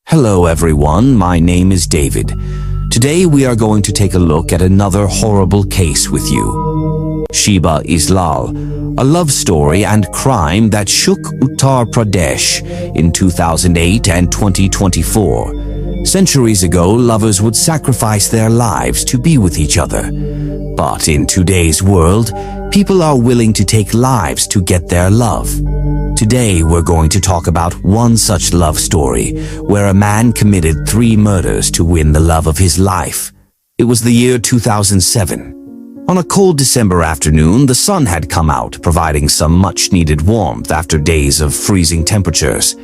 Hello everyone, my name is David. Today we are going to take a look at another horrible case with you. Sheba Islal, a love story and crime that shook Uttar Pradesh in 2008 and 2024. Centuries ago, lovers would sacrifice their lives to be with each other. But in today's world, people are willing to take lives to get their love. Today, we're going to talk about one such love story where a man committed 3 murders to win the love of his life. It was the year 2007. On a cold December afternoon, the sun had come out, providing some much-needed warmth after days of freezing temperatures.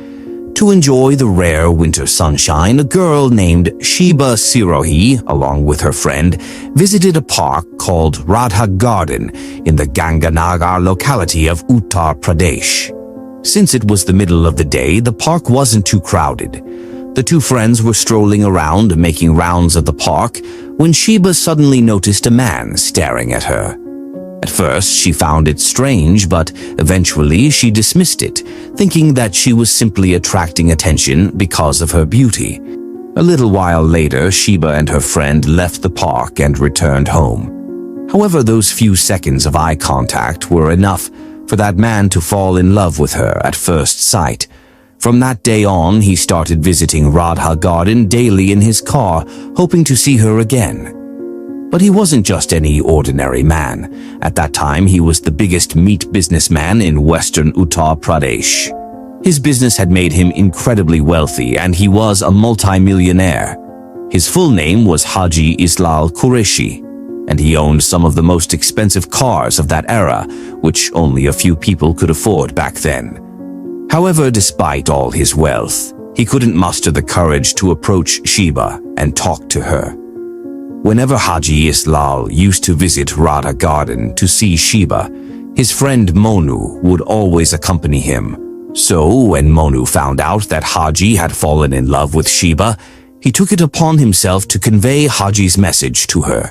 To enjoy the rare winter sunshine, a girl named Sheba Sirohi, along with her friend, visited a park called Radha Garden in the Ganganagar locality of Uttar Pradesh. Since it was the middle of the day, the park wasn't too crowded. The 2 friends were strolling around, making rounds of the park, when Sheba suddenly noticed a man staring at her. At first, she found it strange, but eventually she dismissed it, thinking that she was simply attracting attention because of her beauty. A little while later, Sheba and her friend left the park and returned home. However, those few seconds of eye contact were enough for that man to fall in love with her at first sight. From that day on, he started visiting Radha Garden daily in his car, hoping to see her again. But he wasn't just any ordinary man. At that time, he was the biggest meat businessman in western Uttar Pradesh. His business had made him incredibly wealthy, and he was a multi-millionaire. His full name was Haji Islal Qureshi, and he owned some of the most expensive cars of that era, which only a few people could afford back then. However, despite all his wealth, he couldn't muster the courage to approach Sheba and talk to her. Whenever Haji Islal used to visit Radha Garden to see Sheba, his friend Monu would always accompany him. So, when Monu found out that Haji had fallen in love with Sheba, he took it upon himself to convey Haji's message to her.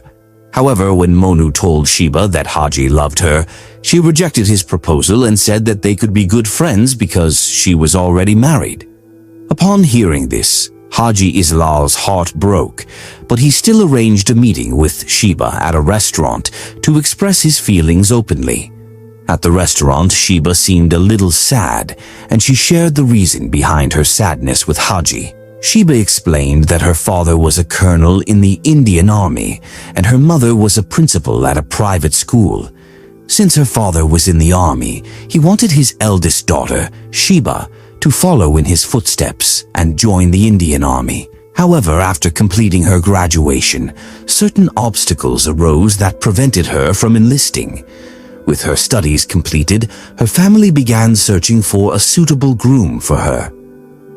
However, when Monu told Sheba that Haji loved her, she rejected his proposal and said that they could be good friends because she was already married. Upon hearing this, Haji Islal's heart broke, but he still arranged a meeting with Sheba at a restaurant to express his feelings openly. At the restaurant, Sheba seemed a little sad, and she shared the reason behind her sadness with Haji. Sheba explained that her father was a colonel in the Indian Army, and her mother was a principal at a private school. Since her father was in the army, he wanted his eldest daughter, Sheba, to follow in his footsteps and join the Indian Army. However, after completing her graduation, certain obstacles arose that prevented her from enlisting. With her studies completed, her family began searching for a suitable groom for her.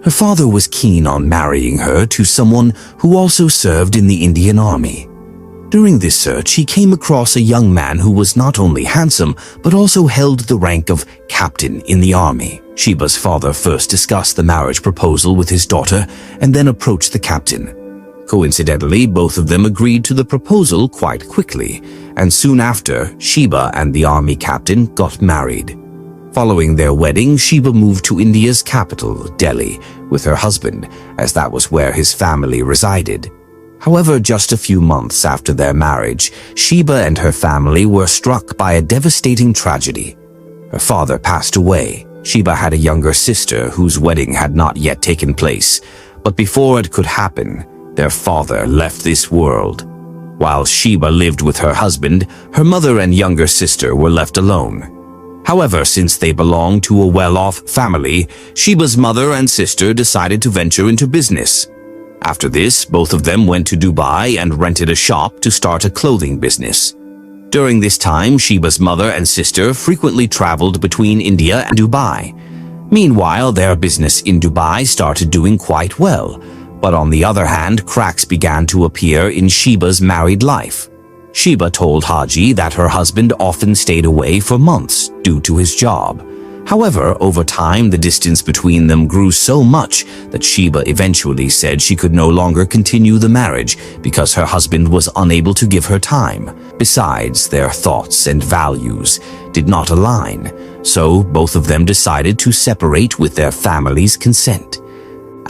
Her father was keen on marrying her to someone who also served in the Indian Army. During this search, he came across a young man who was not only handsome, but also held the rank of captain in the army. Sheba's father first discussed the marriage proposal with his daughter and then approached the captain. Coincidentally, both of them agreed to the proposal quite quickly, and soon after, Sheba and the army captain got married. Following their wedding, Sheba moved to India's capital, Delhi, with her husband, as that was where his family resided. However, just a few months after their marriage, Sheba and her family were struck by a devastating tragedy. Her father passed away. Sheba had a younger sister whose wedding had not yet taken place, but before it could happen, their father left this world. While Sheba lived with her husband, her mother and younger sister were left alone. However, since they belonged to a well-off family, Sheba's mother and sister decided to venture into business. After this, both of them went to Dubai and rented a shop to start a clothing business. During this time, Sheba's mother and sister frequently traveled between India and Dubai. Meanwhile, their business in Dubai started doing quite well, but on the other hand, cracks began to appear in Sheba's married life. Sheba told Haji that her husband often stayed away for months due to his job. However, over time, the distance between them grew so much that Sheba eventually said she could no longer continue the marriage because her husband was unable to give her time. Besides, their thoughts and values did not align, so both of them decided to separate with their family's consent.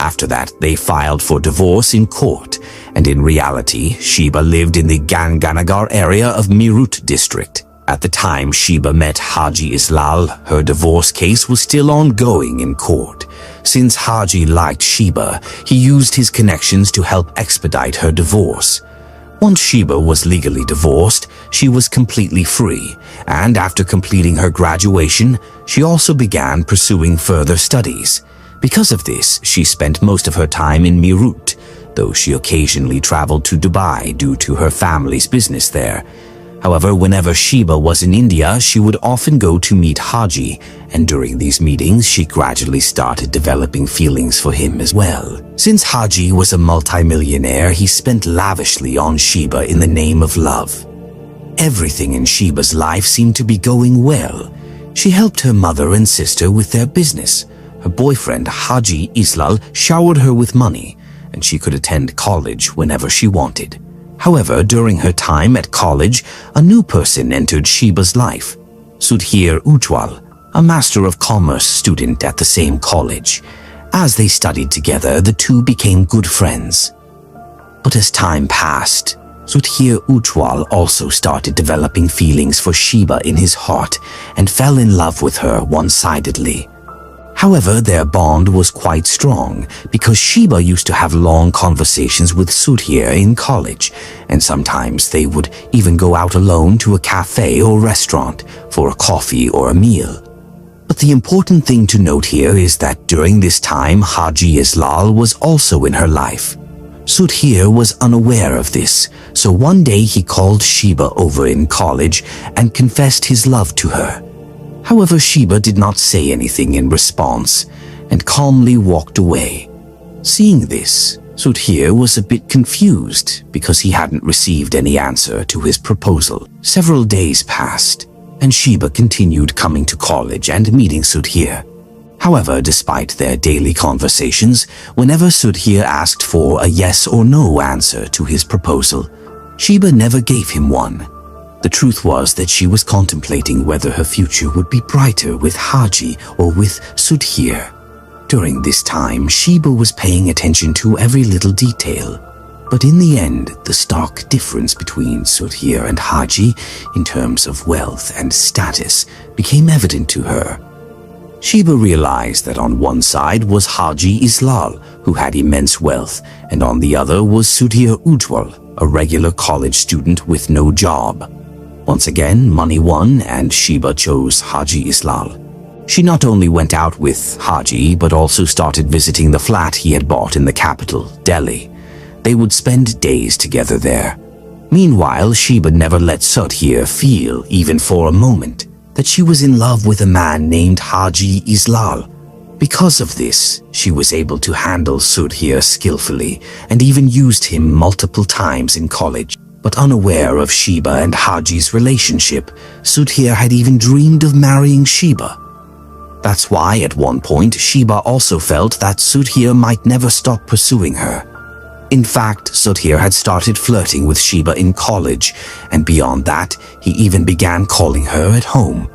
After that, they filed for divorce in court, and in reality, Sheba lived in the Ganganagar area of Meerut district. At the time Sheba met Haji Islal, her divorce case was still ongoing in court. Since Haji liked Sheba, he used his connections to help expedite her divorce. Once Sheba was legally divorced, she was completely free, and after completing her graduation, she also began pursuing further studies. Because of this, she spent most of her time in Meerut, though she occasionally traveled to Dubai due to her family's business there. However, whenever Sheba was in India, she would often go to meet Haji, and during these meetings, she gradually started developing feelings for him as well. Since Haji was a multimillionaire, he spent lavishly on Sheba in the name of love. Everything in Sheba's life seemed to be going well. She helped her mother and sister with their business. Her boyfriend, Haji Islal, showered her with money, and she could attend college whenever she wanted. However, during her time at college, a new person entered Sheba's life, Sudhir Ujwal, a Master of Commerce student at the same college. As they studied together, the two became good friends. But as time passed, Sudhir Ujwal also started developing feelings for Sheba in his heart and fell in love with her one-sidedly. However, their bond was quite strong because Sheba used to have long conversations with Sudhir in college, and sometimes they would even go out alone to a cafe or restaurant for a coffee or a meal. But the important thing to note here is that during this time, Haji Islal was also in her life. Sudhir was unaware of this, so one day he called Sheba over in college and confessed his love to her. However, Sheba did not say anything in response and calmly walked away. Seeing this, Sudhir was a bit confused because he hadn't received any answer to his proposal. Several days passed, and Sheba continued coming to college and meeting Sudhir. However, despite their daily conversations, whenever Sudhir asked for a yes or no answer to his proposal, Sheba never gave him one. The truth was that she was contemplating whether her future would be brighter with Haji or with Sudhir. During this time, Sheba was paying attention to every little detail. But in the end, the stark difference between Sudhir and Haji in terms of wealth and status became evident to her. Sheba realized that on one side was Haji Islal, who had immense wealth, and on the other was Sudhir Ujwal, a regular college student with no job. Once again, money won, and Sheba chose Haji Islal. She not only went out with Haji, but also started visiting the flat he had bought in the capital, Delhi. They would spend days together there. Meanwhile, Sheba never let Sudhir feel, even for a moment, that she was in love with a man named Haji Islal. Because of this, she was able to handle Sudhir skillfully and even used him multiple times in college. But unaware of Sheba and Haji's relationship, Sudhir had even dreamed of marrying Sheba. That's why at one point Sheba also felt that Sudhir might never stop pursuing her. In fact, Sudhir had started flirting with Sheba in college, and beyond that, he even began calling her at home.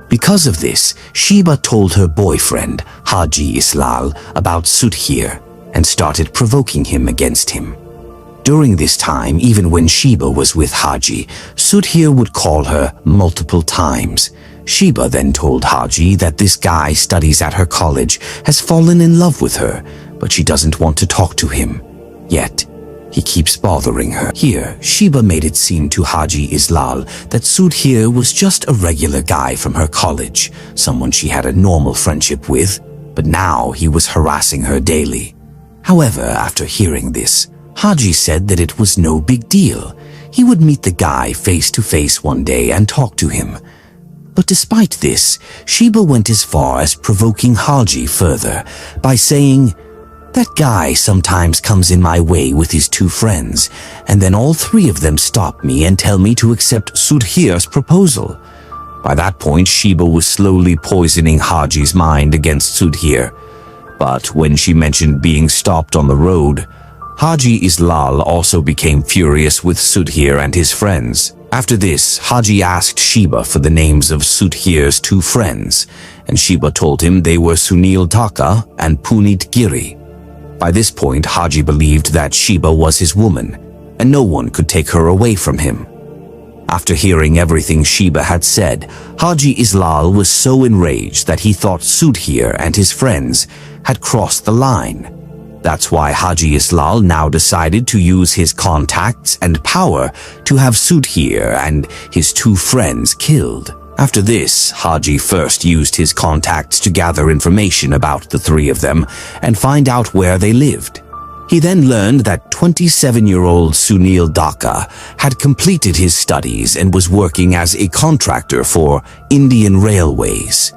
Because of this, Sheba told her boyfriend, Haji Islal, about Sudhir and started provoking him against him. During this time, even when Sheba was with Haji, Sudhir would call her multiple times. Sheba then told Haji that this guy studies at her college, has fallen in love with her, but she doesn't want to talk to him. Yet, he keeps bothering her. Here, Sheba made it seem to Haji Islal that Sudhir was just a regular guy from her college, someone she had a normal friendship with, but now he was harassing her daily. However, after hearing this, Haji said that it was no big deal. He would meet the guy face to face one day and talk to him. But despite this, Sheba went as far as provoking Haji further by saying, "That guy sometimes comes in my way with his two friends, and then all three of them stop me and tell me to accept Sudhir's proposal." By that point, Sheba was slowly poisoning Haji's mind against Sudhir. But when she mentioned being stopped on the road, Haji Islal also became furious with Sudhir and his friends. After this, Haji asked Sheba for the names of Sudhir's two friends, and Sheba told him they were Sunil Taka and Punit Giri. By this point, Haji believed that Sheba was his woman, and no one could take her away from him. After hearing everything Sheba had said, Haji Islal was so enraged that he thought Sudhir and his friends had crossed the line. That's why Haji Islal now decided to use his contacts and power to have Sudhir and his two friends killed. After this, Haji first used his contacts to gather information about the three of them and find out where they lived. He then learned that 27-year-old Sunil Dhaka had completed his studies and was working as a contractor for Indian Railways.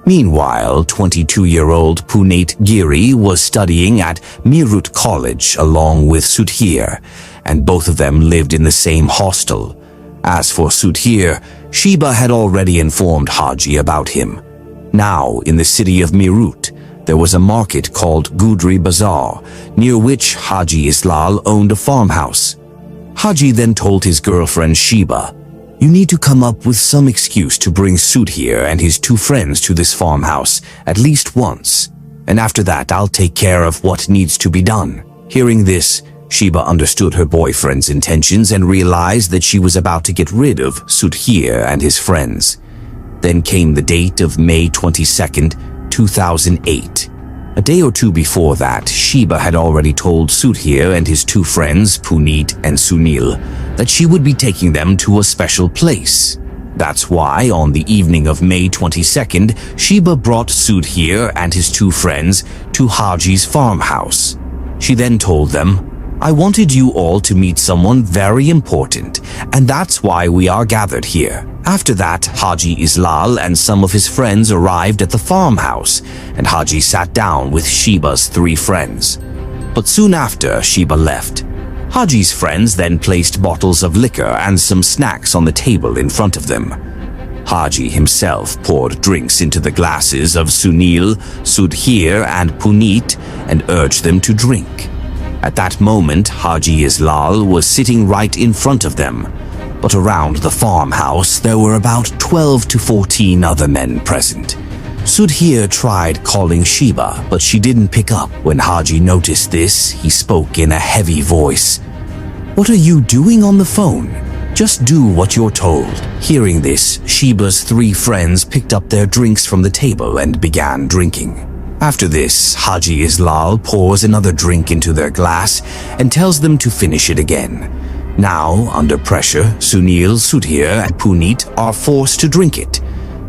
Meanwhile, 22-year-old Puneet Giri was studying at Meerut College along with Sudhir, and both of them lived in the same hostel. As for Sudhir, Sheba had already informed Haji about him. Now, in the city of Meerut, there was a market called Gudri Bazaar, near which Haji Islal owned a farmhouse. Haji then told his girlfriend Sheba, "You need to come up with some excuse to bring Sudhir and his two friends to this farmhouse at least once, and after that I'll take care of what needs to be done." Hearing this, Sheba understood her boyfriend's intentions and realized that she was about to get rid of Sudhir and his friends. Then came the date of May 22nd, 2008. A day or two before that, Sheba had already told Sudhir and his two friends, Puneet and Sunil, that she would be taking them to a special place. That's why, on the evening of May 22nd, Sheba brought Sudhir and his two friends to Haji's farmhouse. She then told them, "I wanted you all to meet someone very important, and that's why we are gathered here." After that, Haji Islal and some of his friends arrived at the farmhouse, and Haji sat down with Sheba's three friends. But soon after, Sheba left. Haji's friends then placed bottles of liquor and some snacks on the table in front of them. Haji himself poured drinks into the glasses of Sunil, Sudhir, and Puneet and urged them to drink. At that moment, Haji Islal was sitting right in front of them. But around the farmhouse, there were about 12 to 14 other men present. Sudhir tried calling Sheba, but she didn't pick up. When Haji noticed this, he spoke in a heavy voice. "What are you doing on the phone? Just do what you're told." Hearing this, Sheba's three friends picked up their drinks from the table and began drinking. After this, Haji Islal pours another drink into their glass and tells them to finish it again. Now, under pressure, Sunil, Sudhir, and Puneet are forced to drink it.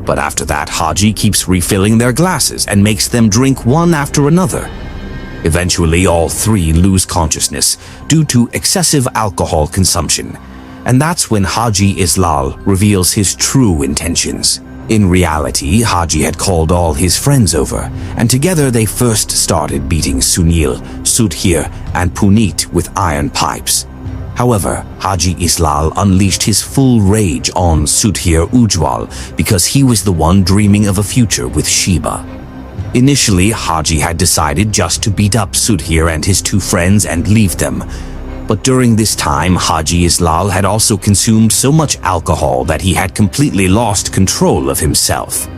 But after that, Haji keeps refilling their glasses and makes them drink one after another. Eventually, all three lose consciousness due to excessive alcohol consumption. And that's when Haji Islal reveals his true intentions. In reality, Haji had called all his friends over, and together they first started beating Sunil, Sudhir, and Puneet with iron pipes. However, Haji Islal unleashed his full rage on Sudhir Ujwal because he was the one dreaming of a future with Sheba. Initially, Haji had decided just to beat up Sudhir and his two friends and leave them. But during this time, Haji Islal had also consumed so much alcohol that he had completely lost control of himself.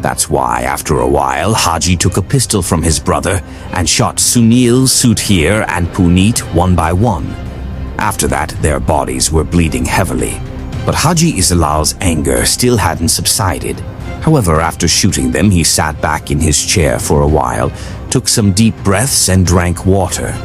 That's why, after a while, Haji took a pistol from his brother and shot Sunil, Sudhir, and Puneet one by one. After that, their bodies were bleeding heavily. But Haji Islal's anger still hadn't subsided. However, after shooting them, he sat back in his chair for a while, took some deep breaths, and drank water.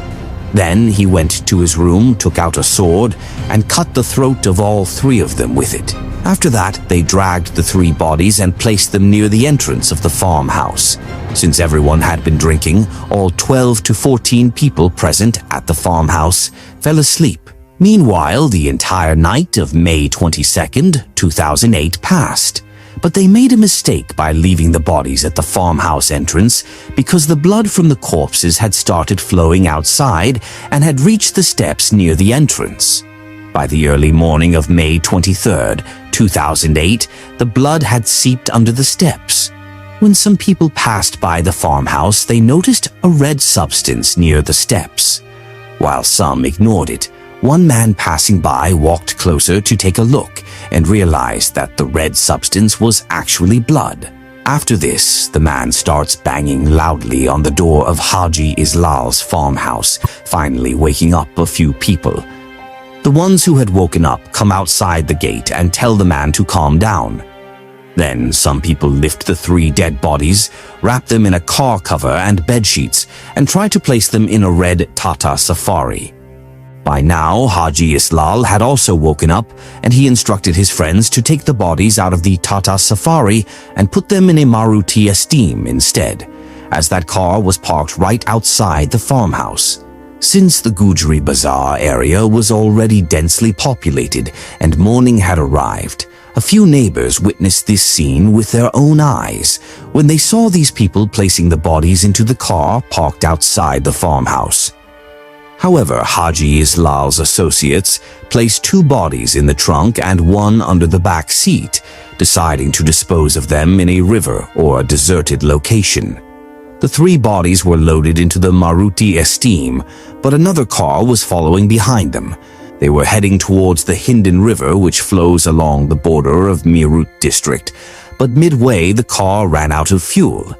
Then he went to his room, took out a sword, and cut the throat of all three of them with it. After that, they dragged the three bodies and placed them near the entrance of the farmhouse. Since everyone had been drinking, all 12 to 14 people present at the farmhouse fell asleep. Meanwhile, the entire night of May 22nd, 2008 passed. But they made a mistake by leaving the bodies at the farmhouse entrance because the blood from the corpses had started flowing outside and had reached the steps near the entrance. By the early morning of May 23rd, 2008, the blood had seeped under the steps. When some people passed by the farmhouse, they noticed a red substance near the steps. While some ignored it, one man passing by walked closer to take a look and realized that the red substance was actually blood. After this, the man starts banging loudly on the door of Haji Islal's farmhouse, finally waking up a few people. The ones who had woken up come outside the gate and tell the man to calm down. Then some people lift the 3 dead bodies, wrap them in a car cover and bedsheets, and try to place them in a red Tata Safari. By now, Haji Islal had also woken up, and he instructed his friends to take the bodies out of the Tata Safari and put them in a Maruti Esteem instead, as that car was parked right outside the farmhouse. Since the Gujri Bazaar area was already densely populated and morning had arrived, a few neighbors witnessed this scene with their own eyes when they saw these people placing the bodies into the car parked outside the farmhouse. However, Haji Islal's associates placed 2 bodies in the trunk and 1 under the back seat, deciding to dispose of them in a river or a deserted location. The 3 bodies were loaded into the Maruti Esteem, but another car was following behind them. They were heading towards the Hindon River, which flows along the border of Meerut district, but midway the car ran out of fuel.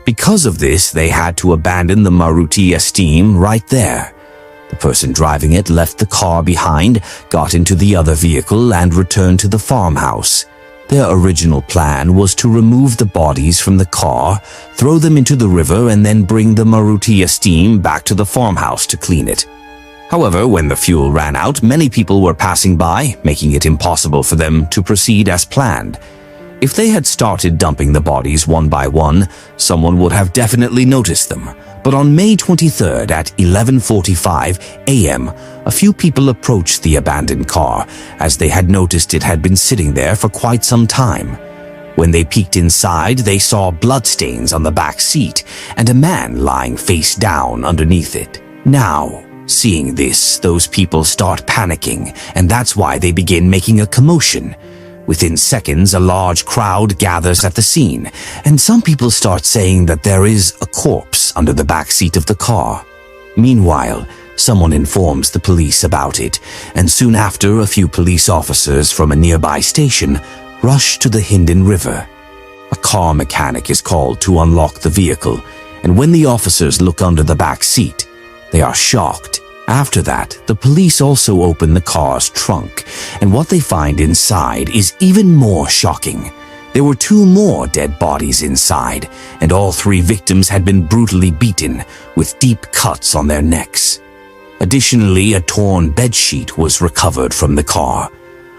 Because of this, they had to abandon the Maruti Esteem right there. The person driving it left the car behind, got into the other vehicle, and returned to the farmhouse. Their original plan was to remove the bodies from the car, throw them into the river, and then bring the Maruti Esteem back to the farmhouse to clean it. However, when the fuel ran out, many people were passing by, making it impossible for them to proceed as planned. If they had started dumping the bodies one by one, someone would have definitely noticed them. But on May 23rd at 11:45 a.m., a few people approached the abandoned car, as they had noticed it had been sitting there for quite some time. When they peeked inside, they saw bloodstains on the back seat and a man lying face down underneath it. Now, seeing this, those people start panicking, and that's why they begin making a commotion. Within seconds, a large crowd gathers at the scene, and some people start saying that there is a corpse under the back seat of the car. Meanwhile, someone informs the police about it, and soon after, a few police officers from a nearby station rush to the Hindon River. A car mechanic is called to unlock the vehicle, and when the officers look under the back seat, they are shocked. After that, the police also open the car's trunk, and what they find inside is even more shocking. There were 2 more dead bodies inside, and all 3 victims had been brutally beaten, with deep cuts on their necks. Additionally, a torn bedsheet was recovered from the car.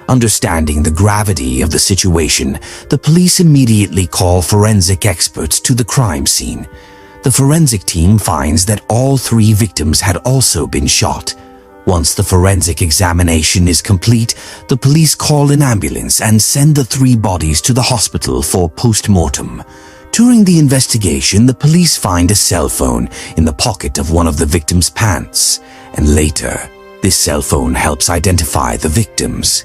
Understanding the gravity of the situation, the police immediately call forensic experts to the crime scene. The forensic team finds that all 3 victims had also been shot. Once the forensic examination is complete, the police call an ambulance and send the 3 bodies to the hospital for post-mortem. During the investigation, the police find a cell phone in the pocket of one of the victims' pants, and later, this cell phone helps identify the victims.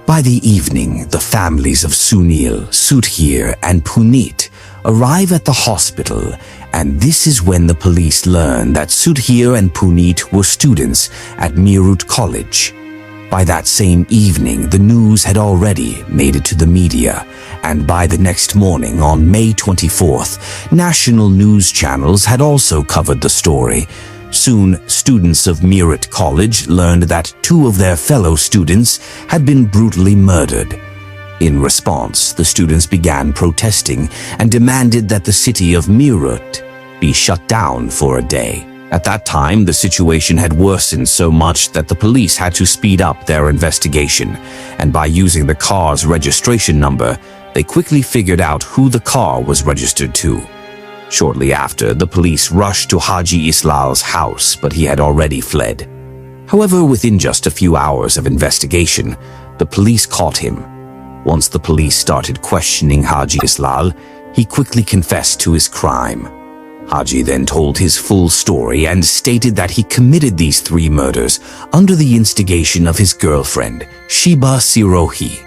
By the evening, the families of Sunil, Sudhir, and Puneet arrive at the hospital, and this is when the police learn that Sudhir and Puneet were students at Meerut College. By that same evening, the news had already made it to the media, and by the next morning, on May 24th, national news channels had also covered the story. Soon, students of Meerut College learned that 2 of their fellow students had been brutally murdered. In response, the students began protesting and demanded that the city of Meerut be shut down for a day. At that time, the situation had worsened so much that the police had to speed up their investigation, and by using the car's registration number, they quickly figured out who the car was registered to. Shortly after, the police rushed to Haji Islal's house, but he had already fled. However, within just a few hours of investigation, the police caught him. Once the police started questioning Haji Islal, he quickly confessed to his crime. Haji then told his full story and stated that he committed these 3 murders under the instigation of his girlfriend, Shiba Sirohi.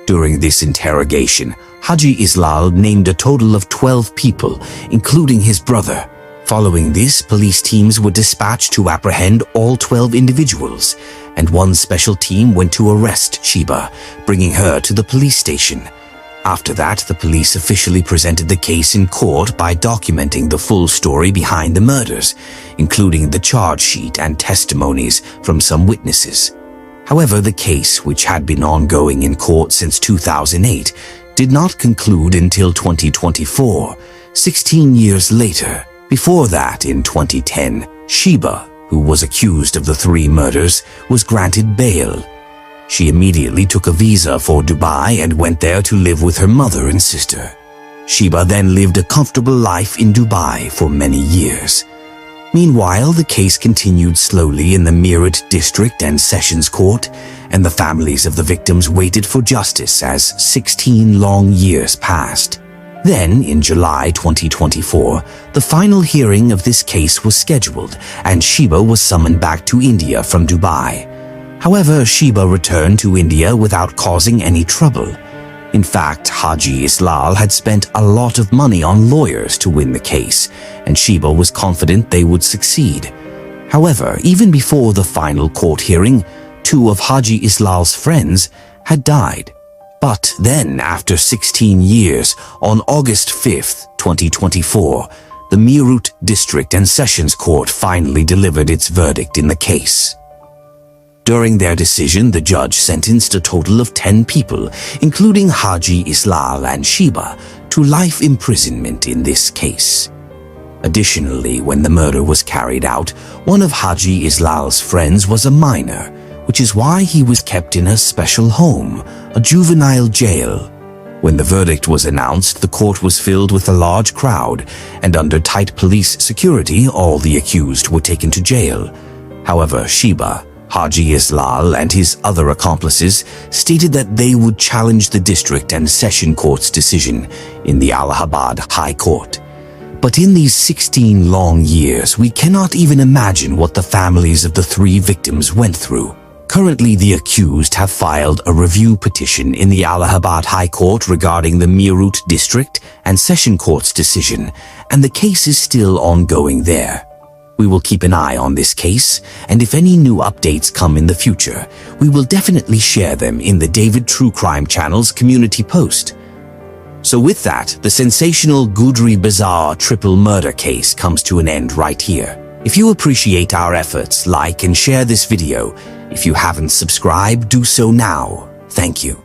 During this interrogation, Haji Islal named a total of 12 people, including his brother. Following this, police teams were dispatched to apprehend all 12 individuals, and one special team went to arrest Shiba, bringing her to the police station. After that, the police officially presented the case in court by documenting the full story behind the murders, including the charge sheet and testimonies from some witnesses. However, the case, which had been ongoing in court since 2008, did not conclude until 2024, 16 years later. Before that, in 2010, Sheba, who was accused of the 3 murders, was granted bail. She immediately took a visa for Dubai and went there to live with her mother and sister. Sheba then lived a comfortable life in Dubai for many years. Meanwhile, the case continued slowly in the Meerut District and Sessions Court, and the families of the victims waited for justice as 16 long years passed. Then, in July 2024, the final hearing of this case was scheduled, and Sheba was summoned back to India from Dubai. However, Sheba returned to India without causing any trouble. In fact, Haji Islal had spent a lot of money on lawyers to win the case, and Sheba was confident they would succeed. However, even before the final court hearing, 2 of Haji Islal's friends had died. But then, after 16 years, on August 5, 2024, the Meerut District and Sessions Court finally delivered its verdict in the case. During their decision, the judge sentenced a total of 10 people, including Haji Islal and Sheba, to life imprisonment in this case. Additionally, when the murder was carried out, one of Haji Islal's friends was a minor, which is why he was kept in a special home, a juvenile jail. When the verdict was announced, the court was filled with a large crowd, and under tight police security, all the accused were taken to jail. However, Sheba, Haji Islal, and his other accomplices stated that they would challenge the district and session court's decision in the Allahabad High Court. But in these 16 long years, we cannot even imagine what the families of the 3 victims went through. Currently, the accused have filed a review petition in the Allahabad High Court regarding the Meerut District and Session Court's decision, and the case is still ongoing there. We will keep an eye on this case, and if any new updates come in the future, we will definitely share them in the David True Crime Channel's community post. So with that, the sensational Gudri Bazaar triple murder case comes to an end right here. If you appreciate our efforts, like and share this video. If you haven't subscribed, do so now. Thank you.